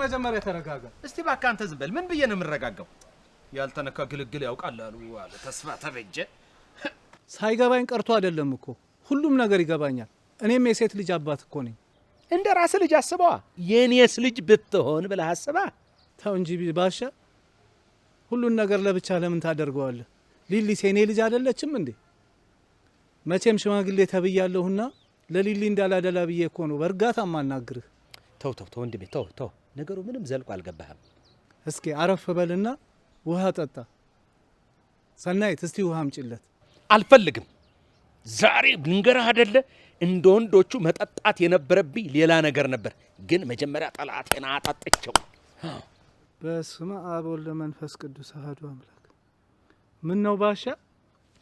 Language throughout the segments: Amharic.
መጀመሪያ ተረጋጋ እስቲ ባካ አንተ ዝም በል ምን ብዬ ነው የምረጋጋው ያልተነካ ግልግል ያውቃል አለ ተስፋ ተበጀ ሳይገባኝ ቀርቶ አይደለም እኮ ሁሉም ነገር ይገባኛል እኔም የሴት ልጅ አባት እኮ ነኝ እንደ ራስ ልጅ አስበዋ የኔስ ልጅ ብትሆን ብለህ አስባ ተው እንጂ ባሻ ሁሉን ነገር ለብቻ ለምን ታደርገዋለህ ሊሊ ሴኔ ልጅ አይደለችም እንዴ መቼም ሽማግሌ ተብያለሁና ለሊሊ እንዳላደላ ብዬ እኮ ነው በርጋታ ማናግርህ ተው ወንድሜ ተው ነገሩ ምንም ዘልቆ አልገባህም እስኪ አረፍ በልና ውሃ ጠጣ ሰናይት እስቲ ውሃ አምጪለት አልፈልግም ዛሬ ልንገርህ አይደለ እንደ ወንዶቹ መጠጣት የነበረብኝ ሌላ ነገር ነበር ግን መጀመሪያ ጠላቴና አጣጥቸው በስመ አብ ወወልድ ወመንፈስ ቅዱስ አሐዱ አምላክ ምን ነው ባሻ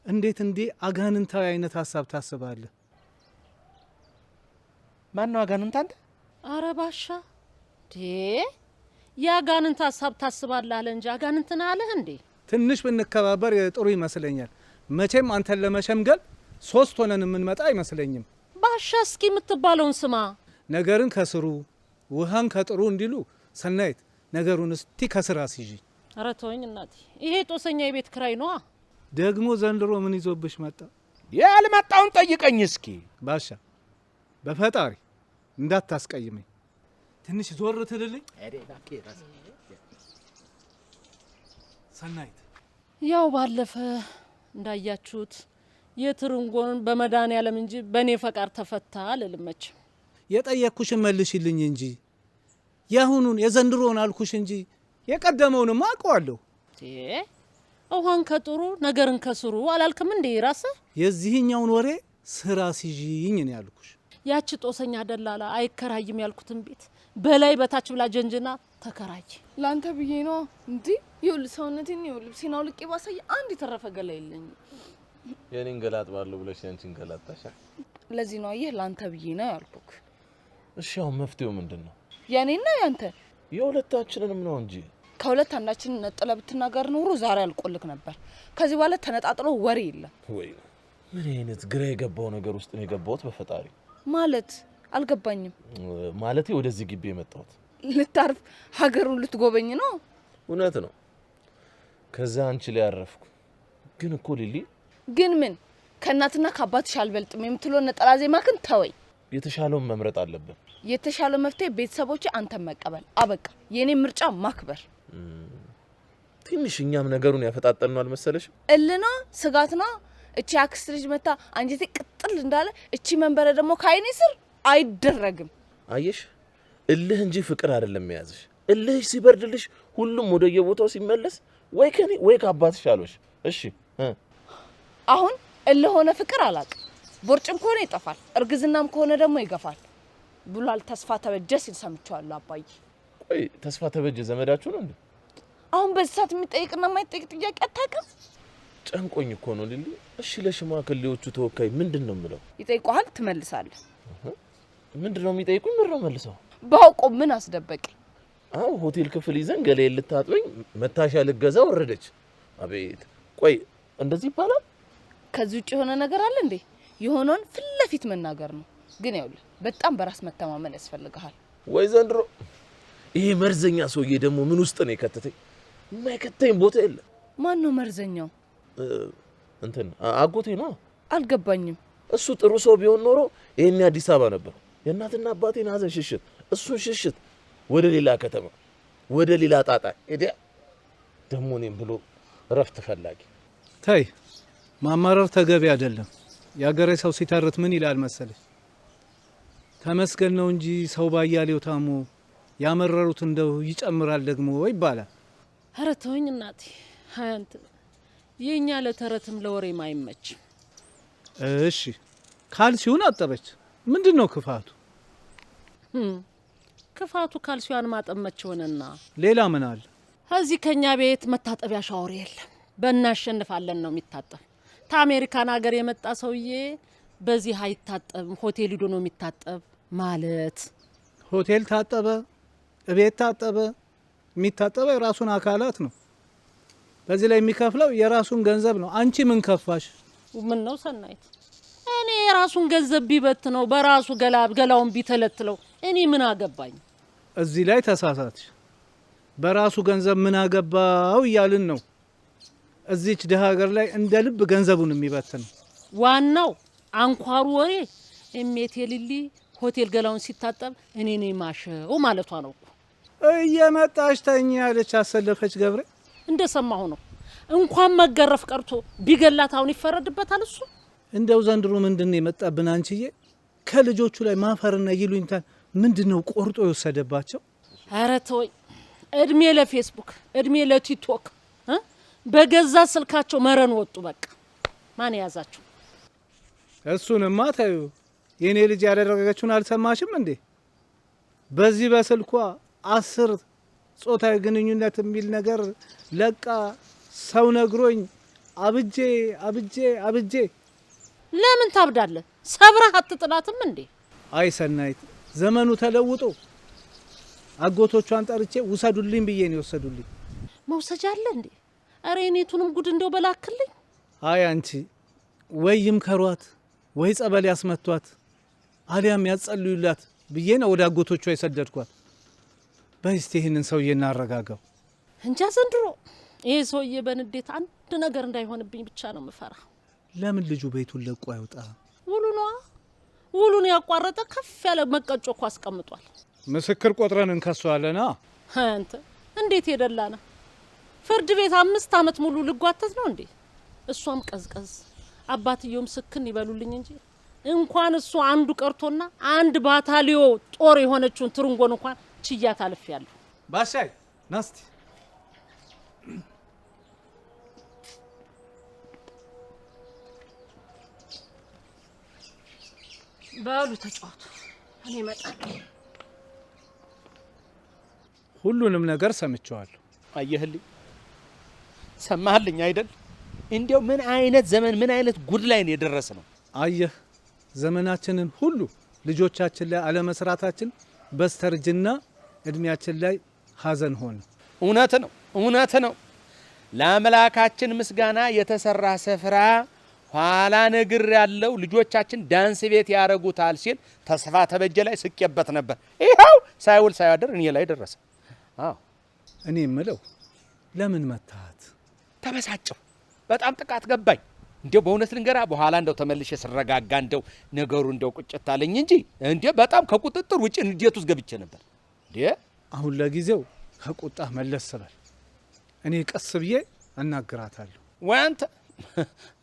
እንዴት እንዴ አጋንንታዊ አይነት ሐሳብ ታስባለህ ማን ነው አጋንንት አንተ አረ ባሻ ያጋንንት ሐሳብ ታስባለህ አለ እንጂ አጋንንትና አለህ እንዴ ትንሽ ብንከባበር ጥሩ ይመስለኛል መቼም አንተን ለመሸምገል 3 ሆነን የምንመጣ አይመስለኝም ባሻ እስኪ የምትባለውን ስማ ነገርን ከስሩ ውሃን ከጥሩ እንዲሉ ሰናይት ነገሩን እስቲ ከስራ ሲጂ አረ ተወኝ እናቴ ይሄ ጦሰኛ የቤት ክራይ ነው ደግሞ ዘንድሮ ምን ይዞብሽ መጣ ያልመጣውን ጠይቀኝ እስኪ ባሻ በፈጣሪ እንዳታስቀይመኝ ትንሽ ዞር ትልልኝ ሰናይት ያው ባለፈ እንዳያችሁት የትርንጎን በመዳን ያለም እንጂ በኔ ፈቃድ ተፈታ አልልመች የጠየቅኩሽን መልሽልኝ እንጂ ያሁኑን የዘንድሮን አልኩሽ እንጂ የቀደመውንም አውቀዋለሁ ውሃን ከጥሩ ነገርን ከስሩ አላልክም እንዴ ራስህ የዚህኛውን ወሬ ስራ ሲጂኝ ነው ያልኩሽ ያቺ ጦሰኛ ደላላ አይከራይም ያልኩትን ቤት በላይ በታች ብላ ጀንጅና ተከራይ ላንተ ብዬ ነው እንዴ ይውል ሰውነቴን ይውል ሲናው ልቄ ባሳይ አንድ የተረፈ ገላ የለኝ የኔን ገላጥ ባለው ብለሽ ያንቺን ገላጣሻ ለዚህ ነው ይሄ ላንተ ብዬ ነው ያልኩክ እሺ አሁን መፍትሄው ምንድነው የኔና ያንተ የሁለታችንንም ነው እንጂ ከሁለት አንዳችን ነጥለ ብትናገር ኖሮ ዛሬ አልቆልክ ነበር ከዚህ በኋላ ተነጣጥሎ ወሬ የለም ወይ ምን አይነት ግራ የገባው ነገር ውስጥ ነው የገባሁት በፈጣሪ ማለት አልገባኝም ማለቴ ወደዚህ ግቢ የመጣሁት ልታርፍ ሀገሩን ልትጎበኝ ነው እውነት ነው ከዛ አንቺ ላይ ያረፍኩ ግን እኮ ሊሊ ግን ምን ከእናትና ከአባትሽ አልበልጥም የምትለው ነጠላ ዜማክን ተወይ የተሻለውን መምረጥ አለብን የተሻለው መፍትሄ ቤተሰቦቼ አንተን መቀበል አበቃ የኔ ምርጫ ማክበር ትንሽ እኛም ነገሩን ያፈጣጠናል መሰለሽ እልና ስጋትና እቺ አክስት ልጅ መታ አንጀቴ ቅጥል እንዳለ እቺ መንበረ ደግሞ ካይኔ ስር አይደረግም አየሽ እልህ እንጂ ፍቅር አይደለም ያዝሽ እልህ ሲበርድልሽ ሁሉም ወደ የቦታው ሲመለስ ወይ ከኔ ወይ ከአባትሽ አሎሽ እሺ አሁን እልህ ሆነ ፍቅር አላቅ ቦርጭም ከሆነ ይጠፋል እርግዝናም ከሆነ ደግሞ ይገፋል ብሏል ተስፋ ተበጀ ሲል ሰምቻለሁ አባዬ ቆይ ተስፋ ተበጀ ዘመዳችሁ ነው እንዴ አሁን በዛት የሚጠይቅና የማይጠይቅ ጥያቄ አታውቅም ጨንቆኝ እኮ ነው ሊሊ እሺ ለሽማግሌዎቹ ተወካይ ምንድነው ምለው ይጠይቁሃል ትመልሳለህ ምንድነው የሚጠይቁኝ ምንድነው መልሰው ባውቆ ምን አስደበቂ አው ሆቴል ክፍል ይዘን ገሌ ልታጥበኝ መታሻ ልገዛ ወረደች አቤት ቆይ እንደዚህ ይባላል ከዚህ ውጭ የሆነ ነገር አለ እንዴ የሆነውን ፍለፊት መናገር ነው ግን ያውልህ በጣም በራስ መተማመን ያስፈልጋል ወይ ዘንድሮ ይሄ መርዘኛ ሰውዬ ደግሞ ምን ውስጥ ነው የከተተኝ የማይከተኝ ቦታ የለም ማን ነው መርዘኛው እንትን አጎቴ ነው አልገባኝም እሱ ጥሩ ሰው ቢሆን ኖሮ ይሄን አዲስ አበባ ነበር የእናትና አባቴን ሀዘን ሽሽት እሱን ሽሽት ወደ ሌላ ከተማ ወደ ሌላ ጣጣ እዲያ ደሞ እኔም ብሎ ረፍት ፈላጊ ታይ ማማረር ተገቢ አይደለም ያገሬ ሰው ሲተርት ምን ይላል መሰለህ ተመስገን ነው እንጂ ሰው ባያሌው ታሞ ያመረሩት እንደው ይጨምራል ደግሞ ይባላል አረ ተወኝ እናቴ ሃያንት የኛ ለተረትም ለወሬም አይመች እሺ ካልሲውን አጠበች ምንድነው ክፋቱ ክፋቱ ካልሲዋን ማጠመች ሆነና ሌላ ምን አለ እዚህ ከኛ ቤት መታጠቢያ ሻወር የለም በእናሸንፋለን ነው የሚታጠብ ታሜሪካን ሀገር የመጣ ሰውዬ በዚህ አይታጠብም ሆቴል ሄዶ ነው የሚታጠብ ማለት ሆቴል ታጠበ እቤት ታጠበ የሚታጠበ የራሱን አካላት ነው በዚህ ላይ የሚከፍለው የራሱን ገንዘብ ነው አንቺ ምን ከፋሽ ምን ነው ሰናይት እኔ የራሱን ገንዘብ ቢበት ነው በራሱ ገላውን ቢተለትለው እኔ ምን አገባኝ እዚህ ላይ ተሳሳትሽ። በራሱ ገንዘብ ምን አገባው እያልን ነው። እዚች ደሃ ሀገር ላይ እንደ ልብ ገንዘቡን የሚበትን ዋናው አንኳሩ ወሬ እሜቴ ሊሊ ሆቴል ገላውን ሲታጠብ እኔ ነኝ ማሸው ማለቷ ነው እኮ። እየመጣች ተኛ ያለች አሰለፈች ገብሬ። እንደሰማሁ ነው። እንኳን መገረፍ ቀርቶ ቢገላት አሁን ይፈረድበታል እሱ። እንደው ዘንድሮ ምንድን ነው የመጣብን አንቺዬ? ከልጆቹ ላይ ማፈርና ይሉኝታል ምንድነው ቆርጦ የወሰደባቸው? ኧረ ተወኝ። እድሜ ለፌስቡክ፣ እድሜ ለቲክቶክ፣ በገዛ ስልካቸው መረን ወጡ። በቃ ማን ያዛቸው? እሱንማ ታዩ። የኔ ልጅ ያደረገችውን አልሰማሽም እንዴ? በዚህ በስልኳ 10 ጾታዊ ግንኙነት የሚል ነገር ለቃ ሰው ነግሮኝ አብጄ አብጄ አብጄ። ለምን ታብዳለህ? ሰብረህ አትጥላትም እንዴ? አይ ሰናይት፣ ዘመኑ ተለውጦ አጎቶቿን ጠርቼ ውሰዱልኝ ብዬ ነው የወሰዱልኝ። መውሰጃ አለ እንዴ? አረ የኔቱንም ጉድ እንደው በላክልኝ። አይ አንቺ ወይም ከሯት ወይ ጸበል ያስመቷት አሊያም ያጸልዩላት ብዬ ነው ወደ አጎቶቿ የሰደድኳት። በስቲ ይህንን ሰውዬ እናረጋጋው። እንጃ ዘንድሮ ይሄ ሰውዬ በንዴት አንድ ነገር እንዳይሆንብኝ ብቻ ነው ምፈራ። ለምን ልጁ ቤቱን ለቆ አይወጣ? ውሉን ያቋረጠ ከፍ ያለ መቀጮ እኮ አስቀምጧል። ምስክር ቆጥረን እንከሷለና። አንተ እንዴት የደላና ፍርድ ቤት 5 ዓመት ሙሉ ልጓተት ነው እንዴ? እሷም ቀዝቀዝ አባትየውም ስክን ይበሉልኝ እንጂ እንኳን እሱ አንዱ ቀርቶና አንድ ባታሊዮ ጦር የሆነችውን ትርንጎን እንኳን ችያት አልፌያለሁ። ባሻይ ናስቲ ባሉ ተጫወቱ፣ እኔ እመጣለሁ። ሁሉንም ነገር ሰምቼዋለሁ። አየህልኝ፣ ሰማህልኝ አይደል? እንዲያው ምን አይነት ዘመን ምን አይነት ጉድ ላይ ነው የደረሰ ነው። አየህ፣ ዘመናችንን ሁሉ ልጆቻችን ላይ አለመስራታችን በስተርጅና እድሜያችን ላይ ሀዘን ሆነ። እውነት ነው። ለአምላካችን ምስጋና የተሰራ ስፍራ ኋላ ነግር ያለው ልጆቻችን ዳንስ ቤት ያረጉታል ሲል ተስፋ ተበጀ ላይ ስቄበት ነበር። ይኸው ሳይውል ሳያድር እኔ ላይ ደረሰ። አዎ እኔ የምለው ለምን መታት? ተበሳጨው። በጣም ጥቃት ገባኝ። እንዴው በእውነት ልንገራ በኋላ እንደው ተመልሼ ስረጋጋ እንደው ነገሩ እንደው ቁጭት አለኝ እንጂ እንዴ በጣም ከቁጥጥር ውጭ ንዴት ውስጥ ገብቼ ነበር። እንዴ አሁን ለጊዜው ከቁጣ መለስ በል። እኔ ቀስ ብዬ አናግራታለሁ። ወይ አንተ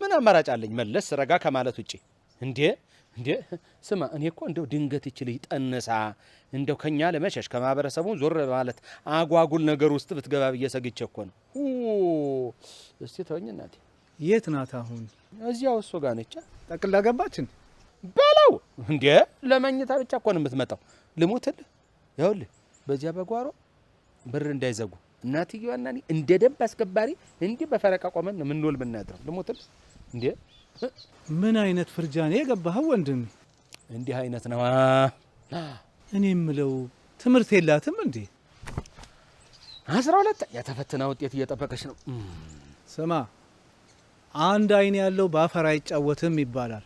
ምን አማራጭ አለኝ መለስ ረጋ ከማለት ውጪ? እንዴ ስማ፣ እኔ እኮ እንደው ድንገት ይችልኝ ጠንሳ እንደው ከኛ ለመሸሽ ከማህበረሰቡ ዞር ማለት አጓጉል ነገር ውስጥ ብትገባ ብዬ ሰግቼ እኮ ነው። እስቲ ተወኝ እናቴ። የት ናት አሁን? እዚያው እሱ ጋር ነች። ጠቅላ ገባችን በለው። እንዴ ለመኝታ ብቻ እኮ ነው የምትመጣው። ልሙትልህ፣ ይኸውልህ በዚያ በጓሮ ብር እንዳይዘጉ እናትየዋና እኔ እንደ ደንብ አስከባሪ እንዲህ በፈረቃ ቆመን ነው የምንውል የምናድረው። ልሙትልህ። እንዴ ምን አይነት ፍርጃኔ የገባህ ወንድም? እንዲህ አይነት ነው። እኔ የምለው ትምህርት የላትም እንዴ? 12 የተፈተና ውጤት እየጠበቀች ነው። ስማ፣ አንድ አይን ያለው በአፈር አይጫወትም ይባላል።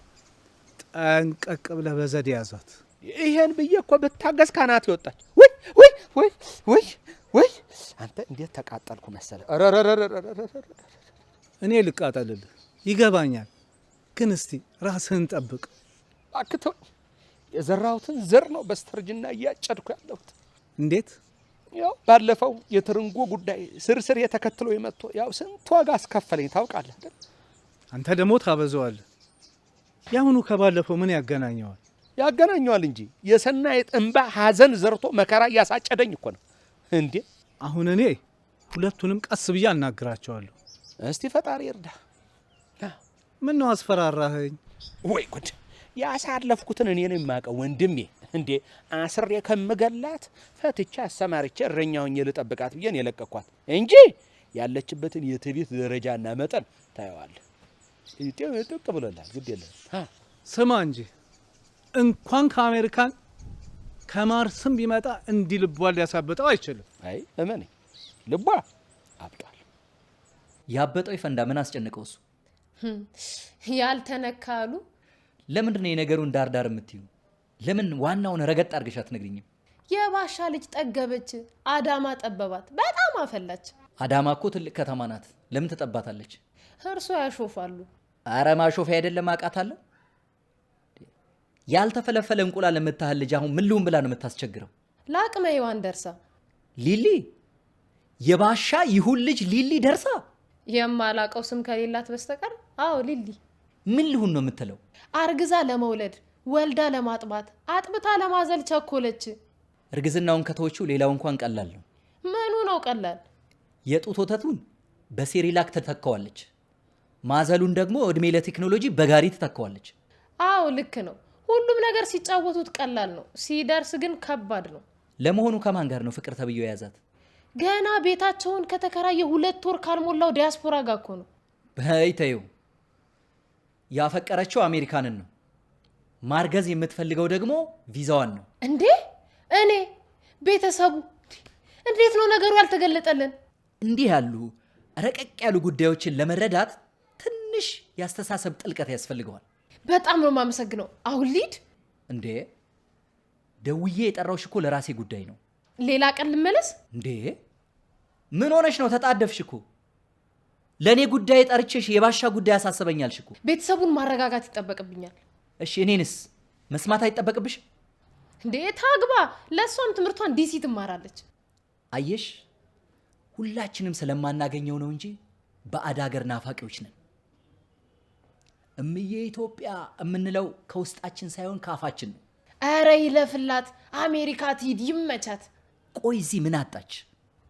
ጠንቀቅ ብለህ በዘዴ ያዛት። ይሄን ብዬ እኮ ብታገዝ ካናት ይወጣች። ወይ አንተ እንዴት ተቃጠልኩ መሰለ። እኔ ልቃጠልልህ ይገባኛል፣ ግን እስቲ ራስህን ጠብቅ። አክተው የዘራሁትን ዘር ነው በስተርጅና እያጨድኩ ያለሁት። እንዴት? ያው ባለፈው የትርንጎ ጉዳይ ስርስር የተከትሎ የመጥቶ ያው ስንት ዋጋ አስከፈለኝ ታውቃለህ አይደል? አንተ ደግሞ ታበዛዋለህ። ያሁኑ ከባለፈው ምን ያገናኘዋል? ያገናኘዋል እንጂ የሰናይት እንባ ሀዘን ዘርቶ መከራ እያሳጨደኝ እኮ ነው። እንዴ አሁን እኔ ሁለቱንም ቀስ ብዬ አናግራቸዋለሁ። እስቲ ፈጣሪ እርዳ። ምን ነው አስፈራራኸኝ? ወይ ጉድ! ያሳለፍኩትን እኔ ነኝ የማውቀው ወንድሜ። እንዴ አስሬ ከምገላት ፈትቻ አሰማርቼ እረኛውኝ ልጠብቃት ብዬ ነው የለቀኳት እንጂ ያለችበትን የትዕቢት ደረጃና መጠን ታየዋለህ። ጥቅ ብሎላል። ግድ የለም። ስማ እንጂ እንኳን ከአሜሪካን ከማርስም ቢመጣ እንዲህ ልቧን ሊያሳብጠው አይችልም። አይ እመኔ ልቧ አብጧል። ያበጠው ይፈንዳ። ምን አስጨንቀው? እሱ ያልተነካሉ። ለምንድን ነው የነገሩን ዳር ዳር የምትዩ? ለምን ዋናውን ረገጥ አድርገሽ አትነግሪኝም? የባሻ ልጅ ጠገበች፣ አዳማ ጠበባት፣ በጣም አፈላች። አዳማ እኮ ትልቅ ከተማ ናት። ለምን ትጠባታለች? እርሶ ያሾፋሉ። አረ ማሾፊያ አይደለም አውቃታለሁ። ያልተፈለፈለ እንቁላል የምታህል ልጅ አሁን ምን ልሁን ብላ ነው የምታስቸግረው? ለአቅመ ሔዋን ደርሳ ሊሊ የባሻ ይሁን ልጅ ሊሊ ደርሳ የማላቀው ስም ከሌላት በስተቀር አዎ ሊሊ ምን ልሁን ነው የምትለው? አርግዛ ለመውለድ ወልዳ ለማጥባት አጥብታ ለማዘል ቸኮለች። እርግዝናውን ከተወችው ሌላው እንኳን ቀላል ነው። ምኑ ነው ቀላል? የጡት ወተቱን በሴሪላክ ትተካዋለች። ማዘሉን ደግሞ እድሜ ለቴክኖሎጂ በጋሪ ትተካዋለች። አዎ ልክ ነው። ሁሉም ነገር ሲጫወቱት ቀላል ነው፣ ሲደርስ ግን ከባድ ነው። ለመሆኑ ከማን ጋር ነው ፍቅር ተብዬው የያዛት? ገና ቤታቸውን ከተከራየ 2 ወር ካልሞላው ዲያስፖራ ጋር እኮ ነው። በይተዩ ያፈቀረችው አሜሪካንን ነው። ማርገዝ የምትፈልገው ደግሞ ቪዛዋን ነው። እንዴ እኔ ቤተሰቡ እንዴት ነው ነገሩ ያልተገለጠልን? እንዲህ ያሉ ረቀቅ ያሉ ጉዳዮችን ለመረዳት ትንሽ ያስተሳሰብ ጥልቀት ያስፈልገዋል። በጣም ነው የማመሰግነው። አሁን ሊድ እንዴ ደውዬ የጠራውሽ እኮ ለራሴ ጉዳይ ነው። ሌላ ቀን ልመለስ። እንዴ ምን ሆነሽ ነው? ተጣደፍሽ እኮ። ለእኔ ጉዳይ ጠርቼሽ የባሻ ጉዳይ ያሳስበኛልሽ እኮ። ቤተሰቡን ማረጋጋት ይጠበቅብኛል። እሺ እኔንስ መስማት አይጠበቅብሽ? እንዴ ታግባ፣ ለእሷም ትምህርቷን ዲሲ ትማራለች። አየሽ ሁላችንም ስለማናገኘው ነው እንጂ ባዕድ ሀገር ናፋቂዎች ነን። እምዬ ኢትዮጵያ የምንለው ከውስጣችን ሳይሆን ከአፋችን ነው። አረ ይለፍላት፣ አሜሪካ ትሂድ፣ ይመቻት። ቆይ እዚህ ምን አጣች?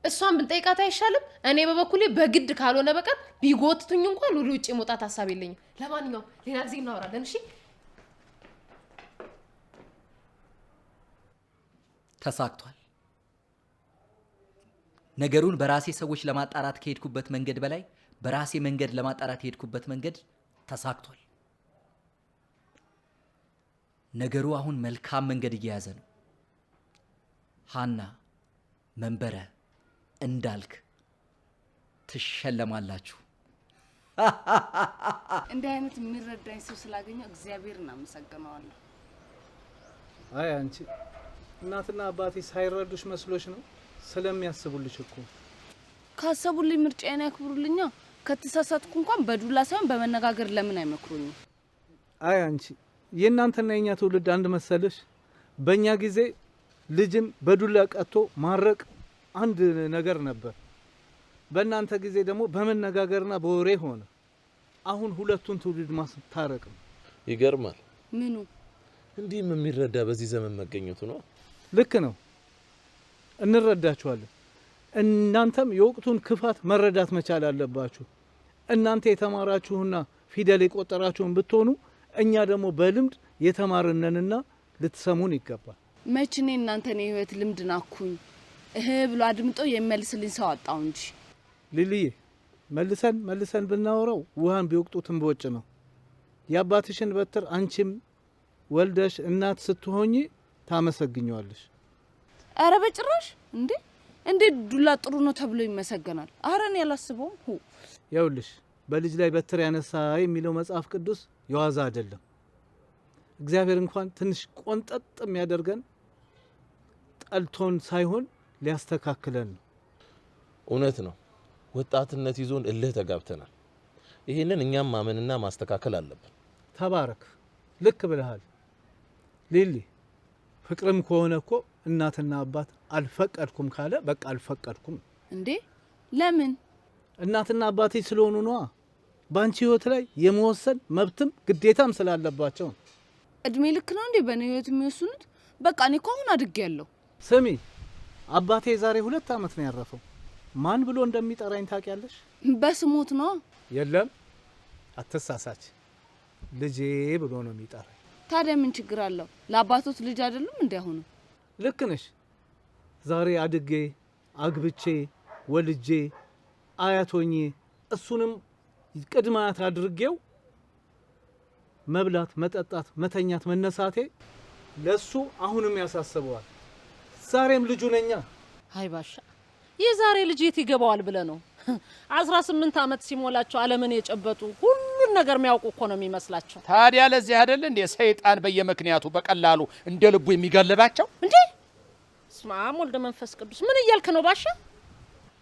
እሷን ብንጠይቃት አይሻልም? እኔ በበኩሌ በግድ ካልሆነ በቀር ቢጎትቱኝ እንኳን ወደ ውጭ መውጣት ሀሳብ የለኝም። ለማንኛውም ሌላ ጊዜ እናወራለን። እሺ ተሳክቷል። ነገሩን በራሴ ሰዎች ለማጣራት ከሄድኩበት መንገድ በላይ በራሴ መንገድ ለማጣራት የሄድኩበት መንገድ ተሳክቷል። ነገሩ አሁን መልካም መንገድ እየያዘ ነው። ሃና፣ መንበረ፣ እንዳልክ ትሸለማላችሁ። እንዲህ አይነት የሚረዳኝ ሰው ስላገኘው እግዚአብሔር እናመሰግነዋለሁ። አይ አንቺ እናትና አባቴ ሳይረዱሽ መስሎሽ ነው? ስለሚያስቡልሽ እኮ። ካሰቡልኝ ምርጫዬን ያክብሩልኛ። ከተሳሳትኩ እንኳን በዱላ ሳይሆን በመነጋገር ለምን አይመክሩኝም? አይ አንቺ የእናንተና የኛ ትውልድ አንድ መሰለሽ? በእኛ ጊዜ ልጅን በዱላ ቀጥቶ ማረቅ አንድ ነገር ነበር። በእናንተ ጊዜ ደግሞ በመነጋገርና በወሬ ሆነ። አሁን ሁለቱን ትውልድ ማስታረቅ ነው። ይገርማል። ምኑ እንዲህም የሚረዳ በዚህ ዘመን መገኘቱ ነው። ልክ ነው፣ እንረዳችኋለን። እናንተም የወቅቱን ክፋት መረዳት መቻል አለባችሁ። እናንተ የተማራችሁና ፊደል የቆጠራችሁን ብትሆኑ እኛ ደግሞ በልምድ የተማርነንና ልትሰሙን ይገባል። መች እኔ እናንተን የህይወት ልምድ ናኩኝ ብሎ አድምጦ የሚመልስልኝ ሰው አጣው እንጂ። ሊልዬ መልሰን ብናወራው ውሃን ቢወቅጡትም በወጭ ነው። የአባትሽን በትር አንቺም ወልደሽ እናት ስትሆኚ ታመሰግኘዋለሽ። አረ በጭራሽ እንዴ ዱላ ጥሩ ነው ተብሎ ይመሰገናል? አረ እኔ አላስበውም። ይኸውልሽ በልጅ ላይ በትር ያነሳ የሚለው መጽሐፍ ቅዱስ የዋዛ አይደለም። እግዚአብሔር እንኳን ትንሽ ቆንጠጥ የሚያደርገን ጠልቶን ሳይሆን ሊያስተካክለን ነው። እውነት ነው። ወጣትነት ይዞን እልህ ተጋብተናል። ይሄንን እኛም ማመንና ማስተካከል አለብን። ተባረክ፣ ልክ ብለሃል ሊሊ። ፍቅርም ከሆነ እኮ እናትና አባት አልፈቀድኩም ካለ በቃ አልፈቀድኩም። እንዴ ለምን? እናትና አባቴ ስለሆኑ ነዋ። ባንቺ ህይወት ላይ የመወሰን መብትም ግዴታም ስላለባቸው። እድሜ ልክ ነው እንዴ በእኔ ህይወት የሚወስኑት? በቃ እኔ እኮ አሁን አድጌያለሁ። ስሚ፣ አባቴ ዛሬ 2 ዓመት ነው ያረፈው። ማን ብሎ እንደሚጠራኝ ታውቂያለሽ? በስሞት ነው። የለም አትሳሳች፣ ልጄ ብሎ ነው የሚጠራኝ። ታዲያ ምን ችግር አለው? ለአባቶት ልጅ አይደሉም እንዴ? አሁን ልክ ነሽ። ዛሬ አድጌ አግብቼ ወልጄ አያቶኜ እሱንም ቅድመ አያት አድርጌው መብላት፣ መጠጣት፣ መተኛት፣ መነሳቴ ለሱ አሁንም ያሳስበዋል። ዛሬም ልጁ ነኛ። አይ ባሻ የዛሬ ልጅ የት ይገባዋል ብለ ነው? 18 ዓመት ሲሞላቸው ዓለምን የጨበጡ ሁሉን ነገር የሚያውቁ እኮ ነው የሚመስላቸው። ታዲያ ለዚህ አይደል እንደ ሰይጣን በየምክንያቱ በቀላሉ እንደ ልቡ የሚገልባቸው? እንዴ በስመ አብ ወልደ መንፈስ ቅዱስ ምን እያልክ ነው ባሻ?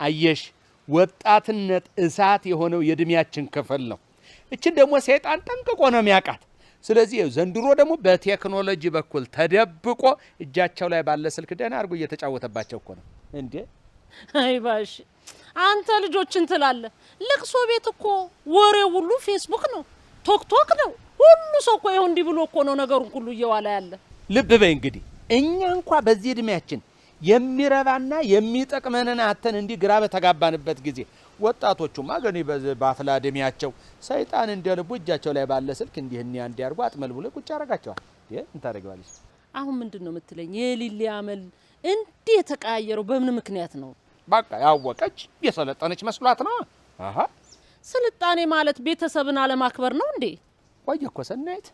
አየሽ ወጣትነት እሳት የሆነው የእድሜያችን ክፍል ነው። እችን ደግሞ ሰይጣን ጠንቅቆ ነው የሚያውቃት። ስለዚህ ዘንድሮ ደግሞ በቴክኖሎጂ በኩል ተደብቆ እጃቸው ላይ ባለ ስልክ ደህና አድርጎ እየተጫወተባቸው እኮ ነው እንዴ። አይ ባሽ አንተ ልጆችን ትላለህ። ልቅሶ ቤት እኮ ወሬው ሁሉ ፌስቡክ ነው፣ ቶክቶክ ነው። ሁሉ ሰው እኮ ይሁን እንዲህ ብሎ እኮ ነው ነገሩን ሁሉ እየዋለ ያለ። ልብ በይ እንግዲህ እኛ እንኳን በዚህ እድሜያችን የሚረባና የሚጠቅመንን አተን እንዲህ ግራ በተጋባንበት ጊዜ ወጣቶቹማ ገኒ በአፍላ እድሜያቸው ሰይጣን እንደልቡ እጃቸው ላይ ባለ ስልክ እንዲህና እንዲያርጉ አጥመልብሎ ቁጭ ያረጋቸዋል። ምን ታደርጊዋለሽ? አሁን ምንድነው የምትለኝ? የሊሊ አመል እንዲህ የተቀያየረው በምን ምክንያት ነው? በቃ ያወቀች የሰለጠነች መስሏት ነው። አሃ ስልጣኔ ማለት ቤተሰብን አለማክበር ነው እንዴ? ቆየ እኮ ሰናይት፣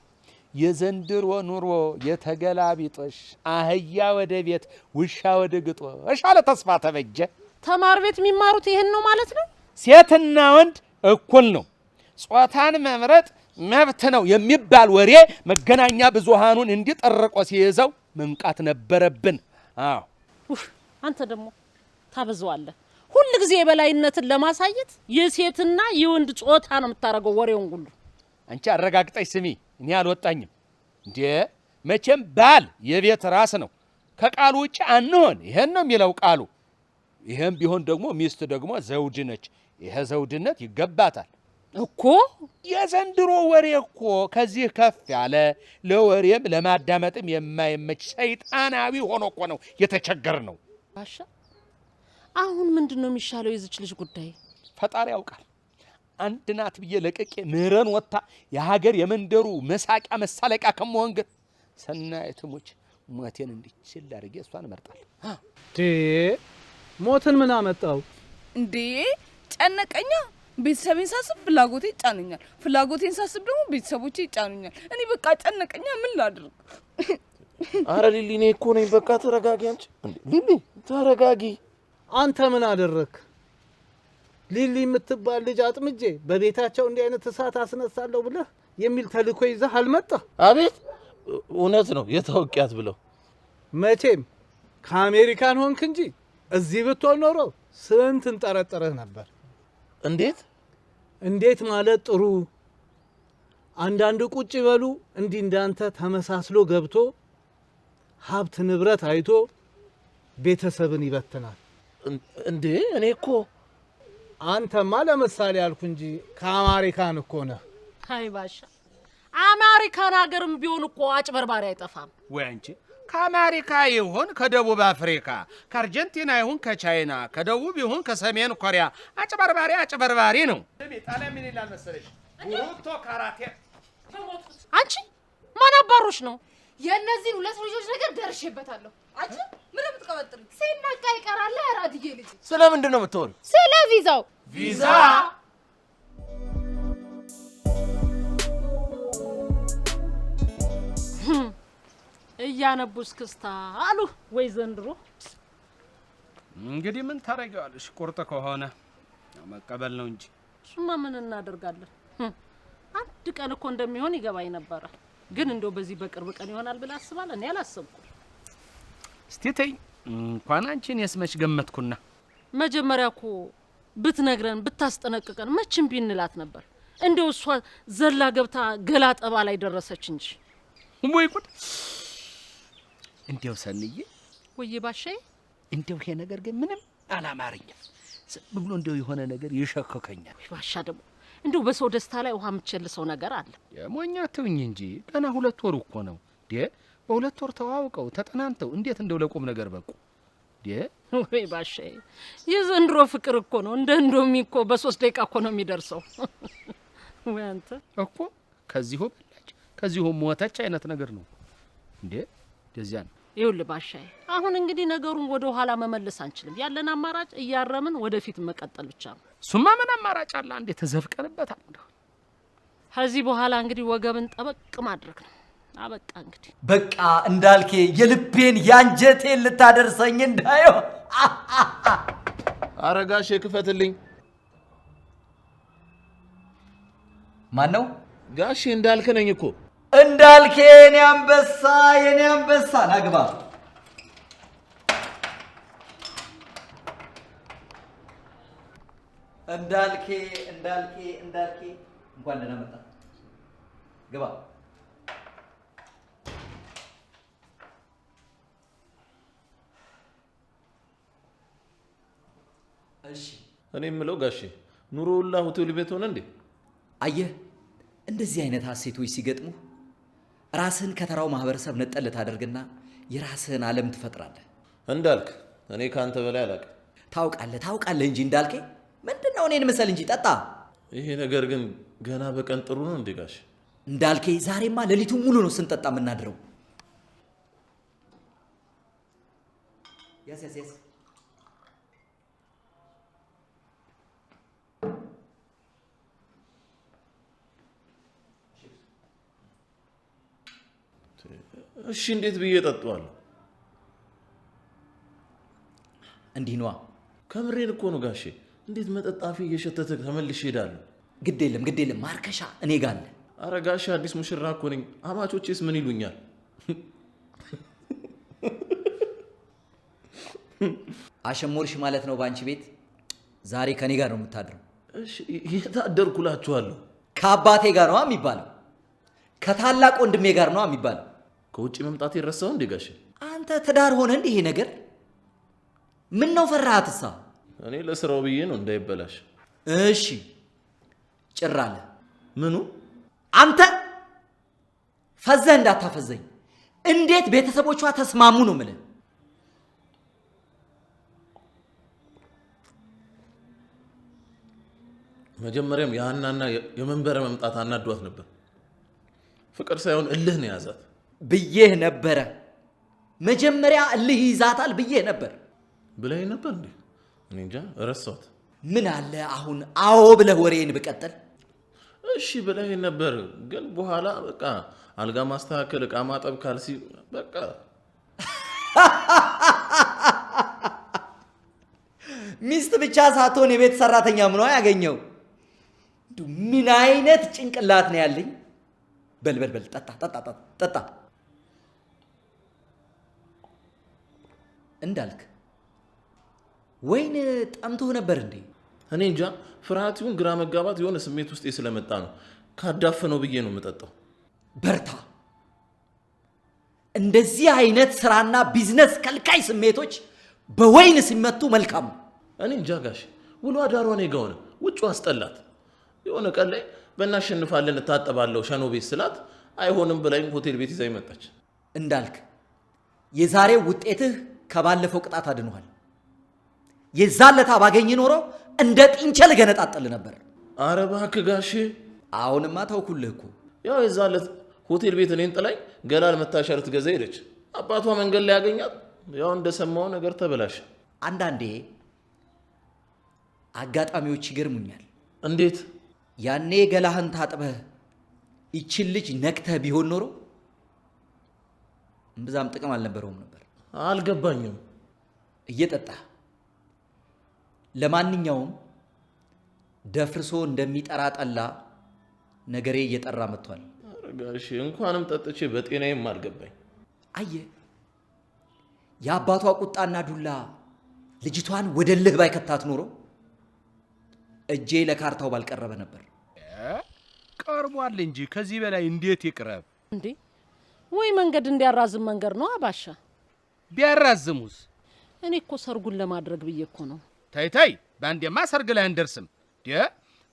የዘንድሮ ኑሮ የተገላቢጦሽ አህያ ወደ ቤት ውሻ ወደ ግጦሽ አለ ተስፋ ተበጀ። ተማር ቤት የሚማሩት ይሄን ነው ማለት ነው? ሴትና ወንድ እኩል ነው፣ ጾታን መምረጥ መብት ነው የሚባል ወሬ መገናኛ ብዙሃኑን እንዲጠርቆ ሲይዘው መንቃት ነበረብን። አዎ አንተ ደግሞ ታበዛዋለህ። ሁሉ ጊዜ የበላይነትን ለማሳየት የሴትና የወንድ ጾታ ነው የምታረገው ወሬውን ሁሉ። አንቺ አረጋግጠሽ ስሚ፣ እኔ አልወጣኝም እንዴ። መቼም ባል የቤት ራስ ነው፣ ከቃሉ ውጭ አንሆን። ይሄን ነው የሚለው ቃሉ። ይሄም ቢሆን ደግሞ ሚስት ደግሞ ዘውድ ነች። ይሄ ዘውድነት ይገባታል እኮ። የዘንድሮ ወሬ እኮ ከዚህ ከፍ ያለ ለወሬም ለማዳመጥም የማይመች ሰይጣናዊ ሆኖ እኮ ነው የተቸገር ነው። ባሻ አሁን ምንድነው የሚሻለው የዚች ልጅ ጉዳይ? ፈጣሪ ያውቃል። አንድ ናት ብዬ ለቀቄ ምህረን ወጣ የሀገር የመንደሩ መሳቂያ መሳለቂያ ከመሆን ግን ሰናይት ሙች ሞቴን እንዲችል አድርጌ እሷን እመርጣለሁ። ሞትን ምን አመጣው እንዴ? ጨነቀኛ። ቤተሰቤን ሳስብ ፍላጎቴ ይጫኑኛል፣ ፍላጎቴን ሳስብ ደግሞ ቤተሰቦቼ ይጫኑኛል። እኔ በቃ ጨነቀኛ። ምን ላድርግ? አረ ሊሊ እኔ እኮ ነኝ። በቃ ተረጋጊ አንቺ። ሊሊ ተረጋጊ። አንተ ምን አደረክ? ሊሊ የምትባል ልጅ አጥምጄ በቤታቸው እንዲህ አይነት እሳት አስነሳለሁ ብለህ የሚል ተልእኮ ይዘህ አልመጣህ? አቤት እውነት ነው የታውቂያት ብለው። መቼም ከአሜሪካን ሆንክ እንጂ እዚህ ብትሆን ኖሮ ስንት እንጠረጥርህ ነበር። እንዴት ማለት ጥሩ። አንዳንድ ቁጭ ይበሉ እንዲህ እንዳንተ ተመሳስሎ ገብቶ ሀብት ንብረት አይቶ ቤተሰብን ይበትናል እንዴ? እኔ እኮ አንተማ ለምሳሌ አልኩ እንጂ ከአሜሪካን እኮ ነህ። አይ ባሻ አሜሪካን ሀገርም ቢሆን እኮ አጭበርባሪ አይጠፋም። ወይ አንቺ ከአሜሪካ ይሁን ከደቡብ አፍሪካ፣ ከአርጀንቲና ይሁን ከቻይና፣ ከደቡብ ይሁን ከሰሜን ኮሪያ አጭበርባሪ ነው። ጣሊያን ምን ይላል መሰለሽ? ቡሩቶ ካራቴ። አንቺ ማን አባሮሽ ነው? የእነዚህን ሁለት ልጆች ነገር ደርሼበታለሁ። አንቺ ምን የምትቀበጥሪ? ሲነቃ ይቀራል። አራድዬ ልጅ ስለምንድን ነው የምትወሪው? ስለ ቪዛው ቪዛ እያነቡስ ክስታ አሉ ወይ ዘንድሮ። እንግዲህ ምን ታረጋለሽ? ቁርጥ ከሆነ መቀበል ነው እንጂ እሱማ ምን እናደርጋለን። አንድ ቀን እኮ እንደሚሆን ይገባኝ ነበር፣ ግን እንደው በዚህ በቅርብ ቀን ይሆናል ብላ አስባለሁ። እኔ አላሰብኩም። እስቲ ተይ እንኳን አንቺን የስመች ገመትኩና መጀመሪያ እኮ ብትነግረን ብታስጠነቅቀን መቼም ቢንላት ነበር። እንደው እሷ ዘላ ገብታ ገላ ጠባ ላይ ደረሰች እንጂ። ወይ ጉድ! እንደው ሰንዬ ወይ ባሻዬ፣ እንደው ይሄ ነገር ግን ምንም አላማረኝም። ዝም ብሎ እንደው የሆነ ነገር ይሸከከኛል። ባሻ ደግሞ እንደው በሰው ደስታ ላይ ውሃ የምትቸልሰው ነገር አለ። የሞኛ ተውኝ እንጂ ገና 2 ወር እኮ ነው። በ2 ወር ተዋውቀው ተጠናንተው እንዴት እንደው ለቁም ነገር በቁ። ወይ ባሻዬ፣ የዘንድሮ ፍቅር እኮ ነው እንደ እንዶሚ እኮ በ3 ደቂቃ እኮ ነው የሚደርሰው። ወይ አንተ እኮ ከዚሁ በላች ከዚሁ ሞተች አይነት ነገር ነው እንዴ? ደዚያ ነው። ይኸውልህ ባሻዬ፣ አሁን እንግዲህ ነገሩን ወደ ኋላ መመለስ አንችልም። ያለን አማራጭ እያረምን ወደፊት መቀጠል ብቻ ነው። ሱማ ምን አማራጭ አለ? አንዴ ተዘፍቀንበታል። ከዚህ በኋላ እንግዲህ ወገብን ጠበቅ ማድረግ ነው። አበቃ እንግዲህ በቃ እንዳልኬ የልቤን ያንጀቴን ልታደርሰኝ እንዳየው። አረጋሽ ክፈትልኝ። ማን ነው? ጋሼ እንዳልክ ነኝ እኮ። እንዳልኬ የኔ አንበሳ ናግባ። እንዳልኬ እንኳን ደህና መጣ። ግባ። እሺ እኔ የምለው ጋሼ ኑሮ ሁላ ሆቴል ቤት ሆነ እንዴ? አየህ፣ እንደዚህ አይነት ሀሴቶች ሲገጥሙ ራስህን ከተራው ማህበረሰብ ነጠል ታደርግና የራስህን ዓለም ትፈጥራለህ። እንዳልክ እኔ ካንተ በላይ አላውቅም። ታውቃለህ እንጂ እንዳልኬ ምንድነው እኔን መሰል እንጂ ጠጣ። ይሄ ነገር ግን ገና በቀን ጥሩ ነው እንዴ ጋሼ? እንዳልኬ ዛሬማ ሌሊቱን ሙሉ ነው ስንጠጣ የምናድረው። ያስ እሺ እንዴት ብዬ ጠጣዋለሁ? እንዲህ ነዋ። ከምሬን እኮ ነው ጋሼ። እንዴት መጠጣፊ እየሸተተ ተመልሼ ሄዳለሁ? ግድ የለም ማርከሻ እኔ ጋር አለ። አረ ጋሼ አዲስ ሙሽራ እኮ ነኝ። አማቾቼስ ምን ይሉኛል? አሸሞርሽ ማለት ነው በአንቺ ቤት። ዛሬ ከኔ ጋር ነው የምታድረው። እሺ የታደርኩላችኋለሁ። ከአባቴ ጋር ነው የሚባለው። ከታላቅ ወንድሜ ጋር ነው የሚባለው። ከውጭ መምጣት የረሳው እንዴ ጋሼ? አንተ ትዳር ሆነ እንዴ ይሄ ነገር? ምን ነው ፈራሃትሳ? እኔ ለስራው ብዬ ነው እንዳይበላሽ። እሺ ጭር አለ። ምኑ? አንተ ፈዘህ እንዳታፈዘኝ። እንዴት ቤተሰቦቿ ተስማሙ ነው የምልህ። መጀመሪያም የሀናና የመንበረ መምጣት አናዷት ነበር። ፍቅር ሳይሆን እልህ ነው ያዛት ብዬህ ነበረ። መጀመሪያ እልህ ይዛታል ብዬህ ነበር። ብለኸኝ ነበር እንዴ? እኔ እንጃ ረሳሁት። ምን አለ አሁን አዎ ብለህ ወሬን ብቀጥል? እሺ ብለኸኝ ነበር፣ ግን በኋላ በቃ አልጋ ማስተካከል፣ ዕቃ ማጠብ፣ ካልሲ በቃ ሚስት ብቻ ሳትሆን የቤት ሰራተኛ ምን ነው ያገኘው? ምን አይነት ጭንቅላት ነው ያለኝ? በል ጠጣ። እንዳልክ ወይን ጠምቶህ ነበር እንዴ? እኔ እንጃ ፍርሃት ይሁን ግራ መጋባት የሆነ ስሜት ውስጥ ስለመጣ ነው ካዳፈነው ብዬ ነው የምጠጣው። በርታ። እንደዚህ አይነት ስራና ቢዝነስ ከልካይ ስሜቶች በወይን ሲመቱ መልካም። እኔ እንጃ ጋሽ ውሎ አዳሯ እኔ ጋ ሆነ። ውጭ አስጠላት። የሆነ ቀን ላይ በእናሸንፋለን እታጠባለሁ ሸኖ ቤት ስላት አይሆንም ብላኝ ሆቴል ቤት ይዛኝ መጣች። እንዳልክ የዛሬው ውጤትህ ከባለፈው ቅጣት አድኗል። የዛለታ ባገኝ ኖሮ እንደ ጢንቸል ገነጣጠል ነበር። አረ እባክህ ጋሼ። አሁንማ ተውኩልህ እኮ። ያው የዛለት ሆቴል ቤት እኔን ጥላኝ ገላል መታሻ ልትገዛ ሄደች። አባቷ መንገድ ላይ ያገኛት። ያው እንደሰማው ነገር ተበላሸ። አንዳንዴ አጋጣሚዎች ይገርሙኛል። እንዴት? ያኔ ገላህን ታጥበህ ይችን ልጅ ነክተህ ቢሆን ኖሮ እምብዛም ጥቅም አልነበረውም ነበር። አልገባኝም። እየጠጣህ ለማንኛውም ደፍርሶ እንደሚጠራ ጠላ ነገሬ እየጠራ መጥቷል። አረ ጋሼ እንኳንም ጠጥቼ በጤናዬም አልገባኝ። አየህ የአባቷ ቁጣና ዱላ ልጅቷን ወደ ልህ ባይከታት ኖሮ እጄ ለካርታው ባልቀረበ ነበር። ቀርቧል እንጂ ከዚህ በላይ እንዴት ይቅረብ እንዴ? ወይ መንገድ እንዲያራዝም መንገድ ነው አባሻ። ቢያራዝሙስ? እኔ እኮ ሰርጉን ለማድረግ ብዬ እኮ ነው። ታይ በአንዴማ ሰርግ ላይ አንደርስም።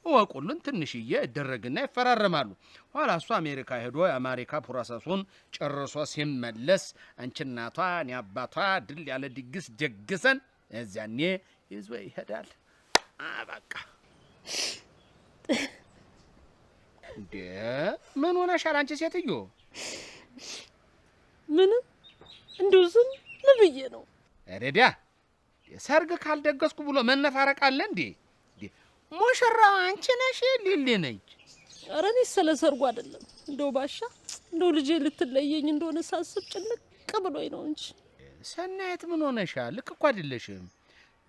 እወቁልን ትንሽዬ እደረግና ይፈራረማሉ። ኋላ እሱ አሜሪካ ሄዶ የአሜሪካ ፕሮሰሱን ጨርሶ ሲመለስ አንቺ እናቷ እኔ አባቷ ድል ያለ ድግስ ደግሰን እዚያኔ ይዞ ይሄዳል። በቃ እንዴ ምን ሆነሻል አንቺ ሴትዮ? ምንም እንደው ዝም ብዬ ነው። ረዲያ ሰርግ ካልደገስኩ ብሎ መነፋረቅ አለ እንዴ? ሙሽራው አንቺ ነሽ ሊሊ ነች? ኧረ እኔ ስለ ሰርጉ አይደለም። እንደው ባሻ እንደው ልጄ ልትለየኝ እንደሆነ ሳስብ ጭንቅ ብሎኝ ነው እንጂ። ሰናየት ምን ሆነሻል? ልክ እኮ አይደለሽም።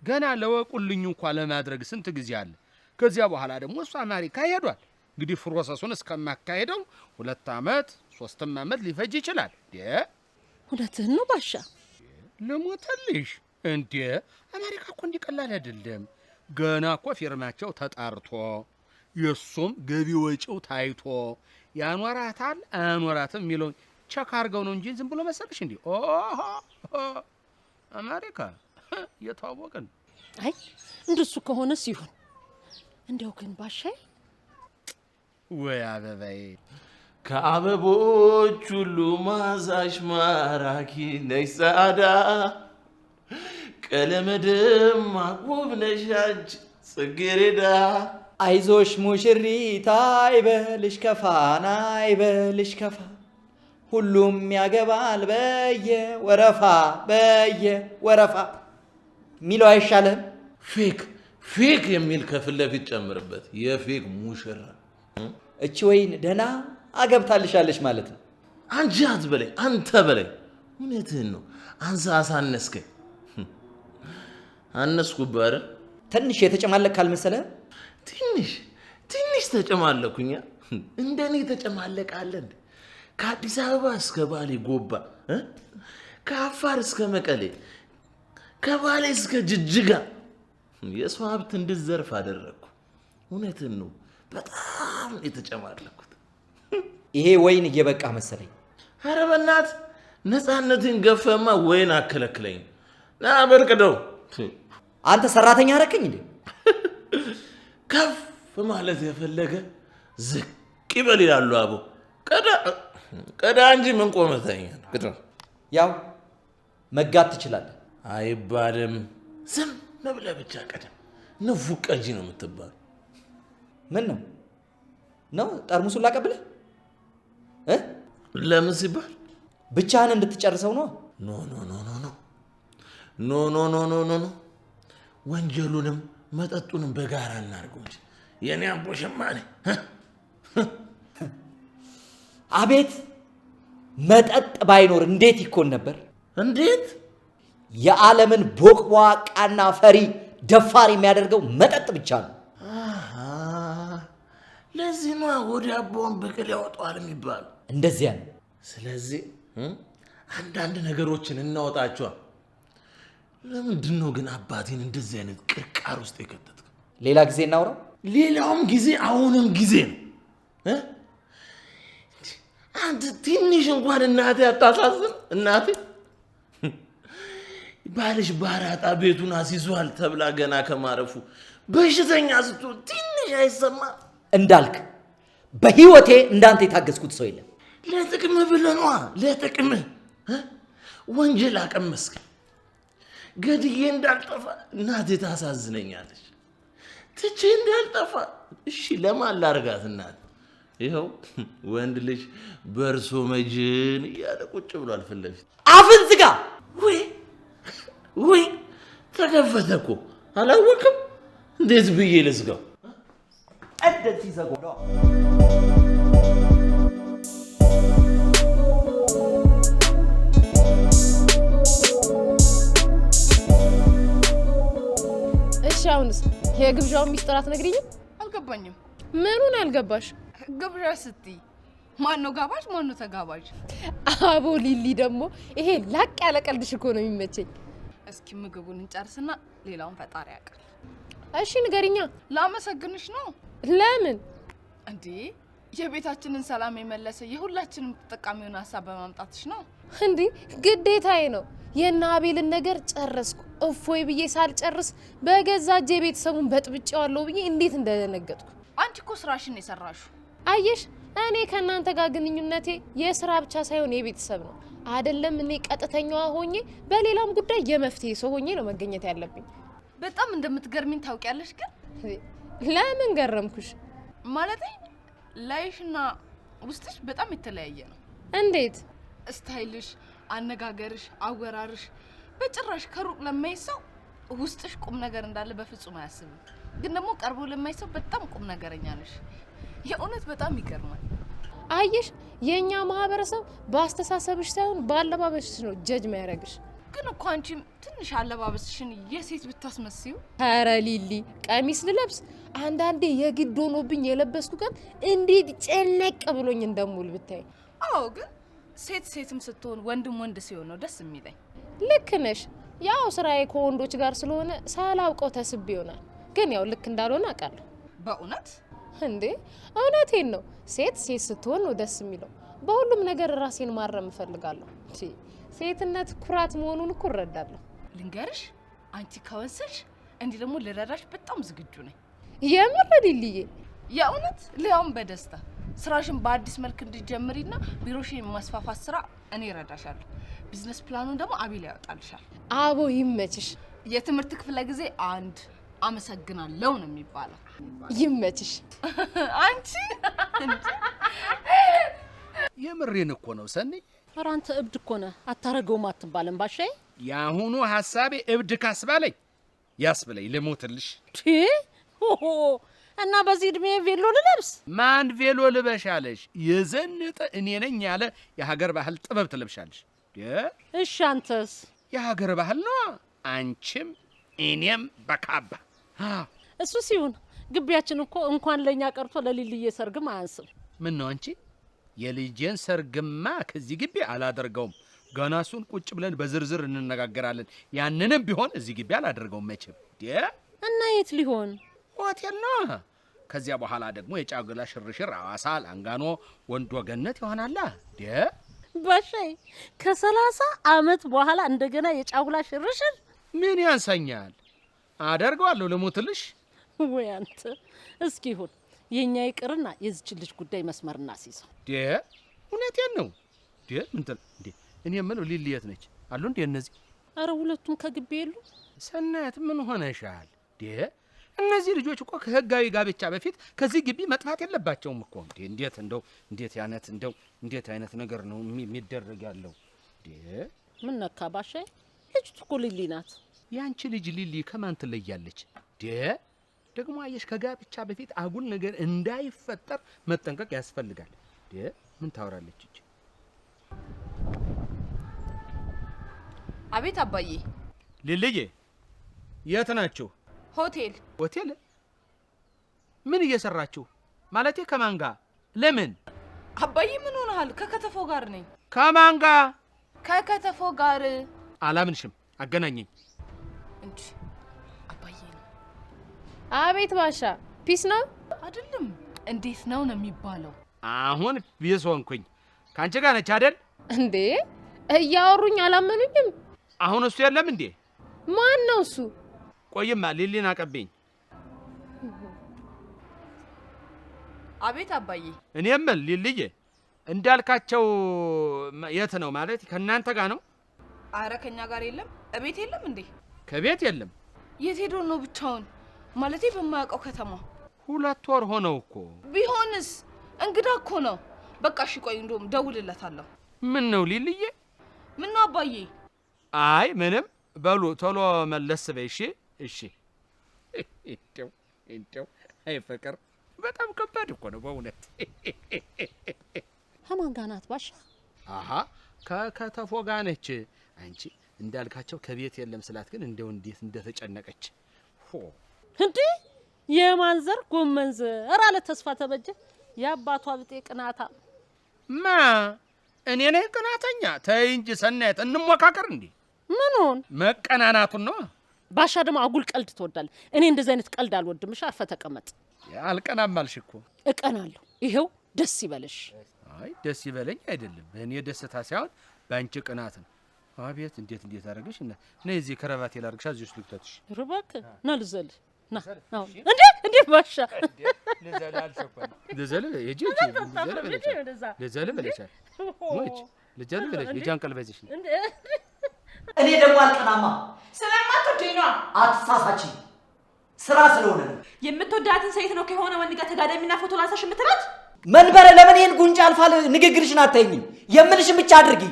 ገና ለወቁልኝ እንኳን ለማድረግ ስንት ጊዜ አለ። ከዚያ በኋላ ደግሞ እሱ አሜሪካ ሄዷል። እንግዲህ ፕሮሰሱን እስከማካሄደው 2 ዓመት 3 ዓመት ሊፈጅ ይችላል። እውነትህን ነው ባሻ። ልሞተልሽ እንዴ? አሜሪካ እኮ እንዲቀላል አይደለም። ገና እኮ ፊርማቸው ተጣርቶ የሱም ገቢ ወጪው ታይቶ ያኖራታል አያኖራትም የሚለውን ቸክ አድርገው ነው እንጂ ዝም ብሎ መሰለሽ እንዴ? ኦሆ አሜሪካ እየተዋወቅን። አይ እንደሱ ከሆነስ ይሁን። እንደው ግን ባሻይ ወይ አበባዬ ከአበቦች ሁሉ ማዛሽ ማራኪ ነሽ ጻዳ ቀለመ ደማቅ ውብ ነሽ አንቺ ጽጌረዳ። አይዞሽ ሙሽሪት አይበልሽ ከፋና አይበልሽ ከፋ ሁሉም ያገባል በየወረፋ በየወረፋ ሚለው አይሻልም? ፌክ የሚል ከፊት ለፊት ጨምርበት። የፌክ ሙሽራ እቺ ወይን ደህና አገብታልሻለች ማለት ነው። አንቺ አትበለኝ አንተ በለኝ። እውነትህን ነው። አንተ አሳነስከኝ። አነስኩብህ አይደል? ትንሽ የተጨማለቅ ካልመሰለህ? ትንሽ ተጨማለኩኛ። እንደኔ ተጨማለቃለ እንዴ? ከአዲስ አበባ እስከ ባሌ ጎባ፣ ከአፋር እስከ መቀሌ፣ ከባሌ እስከ ጅጅጋ የሰው ሀብት እንድዘርፍ አደረግኩ። እውነትን ነው። በጣም የተጨማለኩት። ይሄ ወይን እየበቃ መሰለኝ። ኧረ በእናትህ ነፃነትን ገፈማ ወይን አከለክለኝ። ና በርቅደው። አንተ ሰራተኛ አረከኝ እንዴ? ከፍ ማለት የፈለገ ዝቅ ይበል ይላሉ አቦ። ቀዳ እንጂ ምን ቆመተኛ ግድ ነው። ያው መጋት ትችላለህ አይባልም። ዝም ብለህ ብቻ ቀደም። ንፉቅ ቀጂ ነው የምትባለው። ምን ነው ጠርሙሱን ላቀብልህ? ለምን ሲባል ብቻህን እንድትጨርሰው ነው። ኖ ወንጀሉንም መጠጡንም በጋራ እናድርገው እንጂ የኔ አቦ ሸማኔ። አቤት መጠጥ ባይኖር እንዴት ይኮን ነበር? እንዴት የዓለምን ቦቅቧቃና ፈሪ ደፋር የሚያደርገው መጠጥ ብቻ ነው። ለዚህ ነው ወደ አቦን ብቅል ያወጣዋል የሚባለው። እንደዚያ ነው። ስለዚህ አንዳንድ ነገሮችን እናወጣቸዋል። ለምንድን ነው ግን አባቴን እንደዚህ አይነት ቅርቃር ውስጥ የከተትከው? ሌላ ጊዜ እናውራው። ሌላውም ጊዜ አሁንም ጊዜ ነው። አንተ ትንሽ እንኳን እናቴ አታሳዝን? እናቴ ባልሽ ባራጣ ቤቱን አስይዟል ተብላ ገና ከማረፉ በሽተኛ ስትሆን ትንሽ አይሰማ? እንዳልክ በህይወቴ እንዳንተ የታገስኩት ሰው የለም። ለጥቅም ብለህ ነዋ። ለጥቅም ወንጀል አቀመስክ። ገድዬ እንዳልጠፋ እናቴ ታሳዝነኛለች። ትቼ እንዳልጠፋ እሺ ለማን ላርጋት እናቴ? ይኸው ወንድ ልጅ በርሶ መጅን እያለ ቁጭ ብሏል ፊት ለፊት። አፍን ዝጋ። ወይ ተከፈተ እኮ አላወቅም። እንዴት ብዬ ልዝጋው? እንደዚህ ዘጋው። እሺ አሁንስ የግብዣውን ሚስጥር አትነግሪኝም? አልገባኝም። ምኑን ያልገባሽ? ግብዣ ስትይ ማን ነው ጋባዥ ማን ነው ተጋባዥ? አቦ ሊሊ ደግሞ ይሄ ላቅ ያለ ቀልድሽ እኮ ነው የሚመቸኝ። እስኪ ምግቡን እንጨርስና ሌላውን ፈጣሪ ያውቃል። እሺ ንገሪኛ። ላመሰግንሽ ነው። ለምን እንዴ? የቤታችንን ሰላም የመለሰ የሁላችንም ተጠቃሚውን ሀሳብ በማምጣትሽ ነው። እንዴ ግዴታዬ ነው። የና አቤልን ነገር ጨረስኩ። እፎይ ብዬ ሳልጨርስ በገዛ እጄ ቤተሰቡን በጥብጬዋለሁ ብዬ እንዴት እንደደነገጥኩ። አንቺ እኮ ስራሽን የሰራሽው። አየሽ እኔ ከናንተ ጋር ግንኙነቴ የስራ ብቻ ሳይሆን የቤተሰብ ነው። አይደለም እኔ ቀጥተኛዋ ሆኜ በሌላም ጉዳይ የመፍትሄ ሰው ሆኜ ነው መገኘት ያለብኝ። በጣም እንደምትገርሚኝ ታውቂያለሽ። ግን ለምን ገረምኩሽ? ማለቴ ላይሽና ውስጥሽ በጣም የተለያየ ነው። እንዴት? ስታይልሽ፣ አነጋገርሽ፣ አወራርሽ በጭራሽ ከሩቅ ለማይ ሰው ውስጥሽ ቁም ነገር እንዳለ በፍጹም አያስብም። ግን ደግሞ ቀርቦ ለማይ ሰው በጣም ቁም ነገረኛ ነሽ። የእውነት በጣም ይገርማል። አየሽ የኛ ማህበረሰብ በአስተሳሰብሽ ሳይሆን በአለባበስሽ ነው ጀጅ ማያረግሽ። ግን እኮ አንቺም ትንሽ አለባበስሽን የሴት ብታስመስዩ። ኧረ ሊሊ ቀሚስ ልለብስ አንዳንዴ የግድ ሆኖብኝ የለበስኩ ቀን እንዴት ጨነቅ ብሎኝ እንደሙል ብታይ። አዎ ግን ሴትም ስትሆን ወንድም ወንድ ሲሆን ነው ደስ የሚለኝ። ልክ ነሽ። ያው ስራዬ ከወንዶች ጋር ስለሆነ ሳላውቀው ተስብ ይሆናል። ግን ያው ልክ እንዳልሆነ አውቃለሁ። በእውነት እንዴ እውነቴን ነው። ሴት ስትሆን ነው ደስ የሚለው። በሁሉም ነገር ራሴን ማረም እፈልጋለሁ። ሴትነት ኩራት መሆኑን እኮ እረዳለሁ። ልንገርሽ፣ አንቺ ከወሰንሽ እንዲህ ደግሞ ልረዳሽ በጣም ዝግጁ ነኝ። የምር ሊልዬ? የእውነት ሊያውም በደስታ ስራሽን በአዲስ መልክ እንድትጀምሪና ቢሮሽን የማስፋፋት ስራ እኔ እረዳሻለሁ። ቢዝነስ ፕላኑን ደግሞ አቤል ያወጣልሻል። አቦ ይመችሽ። የትምህርት ክፍለ ጊዜ 1 አመሰግናለሁ ነው የሚባለው። ይመችሽ። አንቺ የምሬን እኮ ነው ሰኒ። ኧረ አንተ እብድ እኮ ነህ። አታረገውም አትባልም ባሻዬ። የአሁኑ ሐሳቤ እብድ ካስባለኝ ያስብለኝ ልሞትልሽ። ሆሆ እና በዚህ እድሜ ቬሎ ልለብስ? ማን ቬሎ ልበሻለሽ? የዘነጠ እኔ ነኝ ያለ የሀገር ባህል ጥበብ ትለብሻለሽ። እሺ አንተስ? የሀገር ባህል ነው። አንቺም እኔም በካባ እሱ ሲሆን ግቢያችን እኮ እንኳን ለኛ ቀርቶ ለሊልዬ ሰርግም አያንስም። ምን ነው አንቺ? የልጄን ሰርግማ ከዚህ ግቢ አላደርገውም። ገና እሱን ቁጭ ብለን በዝርዝር እንነጋገራለን። ያንንም ቢሆን እዚህ ግቢ አላደርገውም መቼም። እና የት ሊሆን? ሆቴል ነው። ከዚያ በኋላ ደግሞ የጫጉላ ሽርሽር አዋሳ፣ ላንጋኖ፣ ወንዶ ገነት ይሆናል። ባሻይ ከ30 ዓመት በኋላ እንደገና የጫጉላ ሽርሽር? ምን ያንሰኛል? አደርገዋለሁ ልሙትልሽ። ወይ አንተ እስኪ ይሁን የኛ ይቅርና የዚች ልጅ ጉዳይ መስመር እናስይዘው። እውነቴን ነው። ምን ትል እንዴ? እኔ የምለው ሊሊ የት ነች? አሉ እንዴ እነዚህ? አረ ሁለቱም ከግቢ የሉ። ሰናየት ምን ሆነሻል? እነዚህ ልጆች እኮ ከህጋዊ ጋብቻ በፊት ከዚህ ግቢ መጥፋት የለባቸውም እኮ። እንዴት አይነት ነገር ነው የሚደረግ ያለው? ምን ነካ ባሻይ? ልጅቱ እኮ ሊሊ ናት። ያንቺ ልጅ ሊሊ ከማን ትለያለች? ደግሞ አየሽ፣ ከጋብቻ በፊት አጉል ነገር እንዳይፈጠር መጠንቀቅ ያስፈልጋል። ምን ታወራለች እቺ? አቤት አባዬ። ሊልዬ የት ናችሁ? ሆቴል። ሆቴል? ምን እየሰራችሁ? ማለቴ ከማን ጋር? ለምን? አባዬ ምን ሆነሃል? ከከተፎ ጋር ነኝ። ከማን ጋር? ከከተፎ ጋር። አላምንሽም፣ አገናኘኝ እንጂ አባዬ ነው። አቤት ባሻ። ፒስ ነው አይደለም? እንዴት ነው ነው የሚባለው? አሁን ቢስ ሆንኩኝ። ካንቺ ጋር ነች አይደል? እንዴ እያወሩኝ አላመኑኝም። አሁን እሱ የለም እንዴ? ማን ነው እሱ? ቆይማ ሊሊን አቀበኝ። አቤት አባዬ። እኔም ሊልዬ እንዳልካቸው የት ነው? ማለት ከእናንተ ጋር ነው? አረ ከኛ ጋር የለም። እቤት የለም እንዴ? ከቤት የለም። የት ሄዶ ነው ብቻውን? ማለቴ በማያውቀው ከተማ 2 ወር ሆነው እኮ። ቢሆንስ እንግዳ እኮ ነው። በቃ እሺ ቆይ እንደውም ደውልለታለሁ። ምን ነው ሊልዬ? ምን ነው አባዬ? አይ ምንም። በሉ ቶሎ መለስ በይ። እሺ። እንደው አይ ፍቅር በጣም ከባድ እኮ ነው በእውነት። ከማን ጋር ናት ባሻ? አሃ ከከተፎ ጋር ነች። አንቺ እንዳልካቸው ከቤት የለም ስላት ግን እንደው እንዴት እንደተጨነቀች። እንዴ የማንዘር ጎመንዘር አለ ተስፋ ተበጀ። የአባቷ ብጤ ቅናታ። ማ እኔ ነኝ ቅናተኛ? ተይ እንጂ ሰናየት፣ እንሞካከር እንዴ። ምኑን? መቀናናቱን ነው። ባሻ ደግሞ አጉል ቀልድ ትወዳለህ። እኔ እንደዚህ አይነት ቀልድ አልወድም። እሺ አርፈህ ተቀመጥ። አልቀናም አልሽ እኮ። እቀናለሁ። ይሄው ደስ ይበልሽ። አይ ደስ ይበለኝ አይደለም፣ በእኔ ደስታ ሳይሆን በአንቺ ቅናት ነው። አቤት እንዴት አደረገሽ? ነይ እዚህ ከረባቴ ላድርግሽ፣ እዚህ ውስጥ ልክተትሽ። ርባክ ና ልዘል ና ነው እንዴ ባሻ ልዘል አልሸፈን ልዘል እጂ ልዘል ብለሻል። ወጭ ልዘል ብለሽ የጃን ቀልበዚሽ ነው። እኔ ደግሞ አልቀናማ። ስለማትወደኝ ነው። አትሳሳቺ። ስራ ስለሆነ ነው። የምትወዳትን ሴት ነው ከሆነ ወንድ ጋር ተጋዳሚና ፎቶ ላንሳሽ የምትላት? መንበረ ለምን ይሄን ጉንጫ አልፋል ንግግርሽን አታይኝም? የምልሽን ብቻ አድርጊ።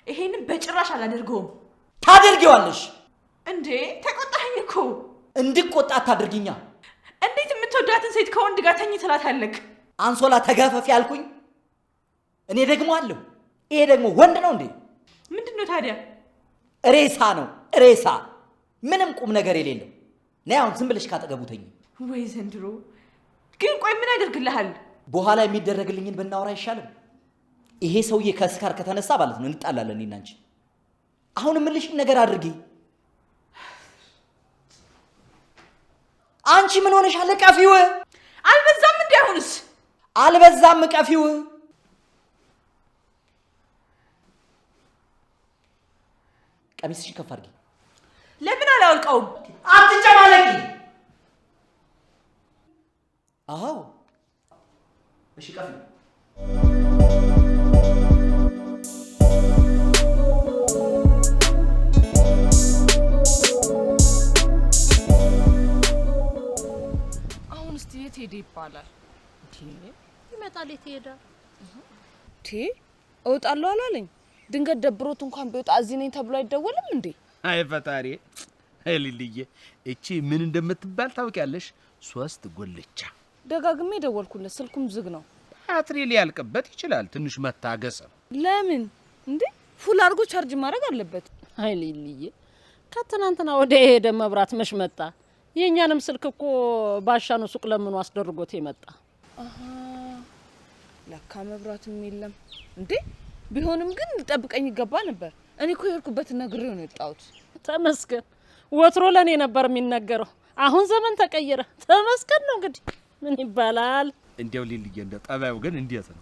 ይሄንን በጭራሽ አላደርገውም። ታደርጊዋለሽ እንዴ? ተቆጣኸኝ እኮ። እንድቆጣ አታድርጊኛ። እንዴት የምትወዳትን ሴት ከወንድ ጋር ተኝ ትላታለህ? አንሶላ ተጋፈፊ አልኩኝ። እኔ ደግሞ አለሁ። ይሄ ደግሞ ወንድ ነው እንዴ? ምንድነው ታዲያ? ሬሳ ነው ሬሳ። ምንም ቁም ነገር የሌለው። ነይ አሁን ዝም ብለሽ ካጠገቡ ተኝ። ወይ ዘንድሮ ግን ቆይ ምን ያደርግልሃል? በኋላ የሚደረግልኝን ብናወራ አይሻልም? ይሄ ሰውዬ ከስካር ከተነሳ ማለት ነው እንጣላለን እኔና አንቺ። አሁን የምልሽን ነገር አድርጊ። አንቺ ምን ሆነሻል? ቀፊው አልበዛም እንዴ? አሁንስ አልበዛም? ቀፊው ቀሚስሽን ከፍ አድርጊ። ለምን አላወልቀውም? አትጨማለቂ። አዎ እሺ ቀፊው የት ሄደ ይባላል? ይመጣል። የት ሄዳ? እወጣለሁ አላለኝ። ድንገት ደብሮት እንኳን ቢወጣ እዚህ ነኝ ተብሎ አይደወልም እንዴ? አይ ፈጣሪ፣ ሊልዬ እቺ ምን እንደምትባል ታውቂያለሽ? 3 ጉልቻ። ደጋግሜ ደወልኩለት፣ ስልኩም ዝግ ነው። ባትሪ ሊያልቅበት ይችላል። ትንሽ መታገስ ነው። ለምን እንዴ? ፉል አድርጎ ቻርጅ ማድረግ አለበት። አይ ሊልዬ፣ ከትናንትና ወደ ሄደ መብራት መሽ መጣ። የኛንም ስልክ እኮ ባሻኑ ሱቅ ለምኑ አስደርጎት የመጣ። ለካ መብራትም የለም እንዴ? ቢሆንም ግን ሊጠብቀኝ ይገባ ነበር። እኔ እኮ የሄድኩበት ነግሬው ነው የወጣሁት። ተመስገን። ወትሮ ለኔ ነበር የሚነገረው። አሁን ዘመን ተቀየረ። ተመስገን ነው እንግዲህ ምን ይባላል። እንዴው ሊልዬ፣ እንደ ጠባዩ ግን እንዴት ነው?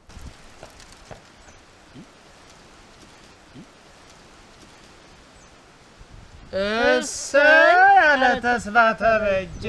ያለ ተስፋ ተበጀ